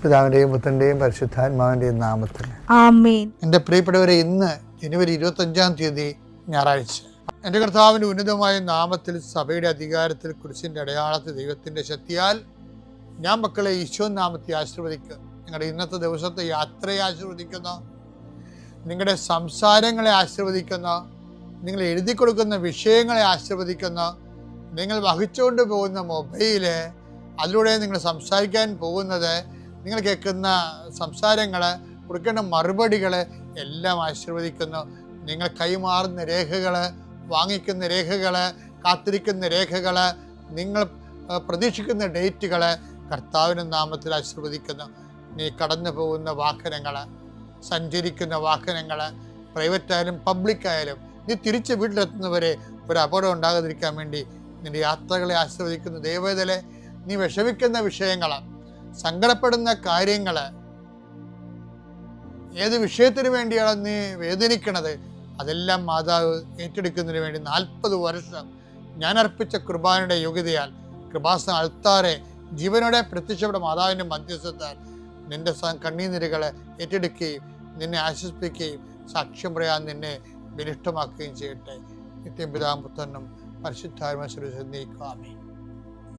പിതാവിൻ്റെയും പുത്രൻ്റെയും പരിശുദ്ധാത്മാവിൻ്റെയും നാമത്തിൽ ആമേൻ. എൻ്റെ പ്രിയപ്പെട്ടവരെ, ഇന്ന് ജനുവരി 25 ഞായറാഴ്ച, എൻ്റെ കർത്താവിൻ്റെ ഉന്നതമായ നാമത്തിൽ സഭയുടെ അധികാരത്തിൽ കുരിശിൻ്റെ അടയാളത്തിൽ ദൈവത്തിൻ്റെ ശക്തിയാൽ ഞാൻ മക്കളെ ഈശോ നാമത്തെ ആശീർവദിക്കുന്നു. നിങ്ങളുടെ ഇന്നത്തെ ദിവസത്തെ യാത്രയെ ആശീർവദിക്കുന്നു, നിങ്ങളുടെ സംസാരങ്ങളെ ആശീർവദിക്കുന്നു, നിങ്ങൾ എഴുതി കൊടുക്കുന്ന വിഷയങ്ങളെ ആശീർവദിക്കുന്നു, നിങ്ങൾ വഹിച്ചുകൊണ്ട് പോകുന്ന മൊബൈല്, അതിലൂടെ നിങ്ങൾ സംസാരിക്കാൻ പോകുന്നത്, നിങ്ങൾ കേൾക്കുന്ന സംസാരങ്ങൾ, കൊടുക്കേണ്ട മറുപടികൾ എല്ലാം ആശീർവദിക്കുന്നു. നിങ്ങൾ കൈമാറുന്ന രേഖകൾ, വാങ്ങിക്കുന്ന രേഖകൾ, കാത്തിരിക്കുന്ന രേഖകൾ, നിങ്ങൾ പ്രതീക്ഷിക്കുന്ന ഡേറ്റുകൾ കർത്താവിൻ്റെ നാമത്തിൽ ആശീർവദിക്കുന്നു. നീ കടന്നു പോകുന്ന വാഹനങ്ങൾ, സഞ്ചരിക്കുന്ന വാഹനങ്ങൾ, പ്രൈവറ്റായാലും പബ്ലിക്കായാലും, നീ തിരിച്ച് വീട്ടിലെത്തുന്നവരെ ഒരു അപകടം ഉണ്ടാകാതിരിക്കാൻ വേണ്ടി നിൻ്റെ യാത്രകളെ ആശീർവദിക്കുന്ന. ദൈവവേദലെ, നീ വിഷമിക്കുന്ന വിഷയങ്ങൾ, സങ്കടപ്പെടുന്ന കാര്യങ്ങൾ, ഏത് വിഷയത്തിന് വേണ്ടിയാണ് നീ വേദനിക്കണത്, അതെല്ലാം മാതാവ് ഏറ്റെടുക്കുന്നതിന് വേണ്ടി 40 വർഷം ഞാൻ അർപ്പിച്ച കുർബാനയുടെ യോഗ്യതയാൽ കൃപാസന അൾത്താറെ ജീവനോടെ പ്രത്യക്ഷപ്പെട്ട മാതാവിൻ്റെ മധ്യസ്ഥത്താൽ നിന്റെ കണ്ണീനിരകളെ ഏറ്റെടുക്കുകയും നിന്നെ ആശ്വസിപ്പിക്കുകയും സാക്ഷ്യം പറയാൻ നിന്നെ ബലിഷ്ഠമാക്കുകയും ചെയ്യട്ടെ. നിത്യം പിതാവും പുത്രനും പരിശുദ്ധാത്മാവും ആമേൻ.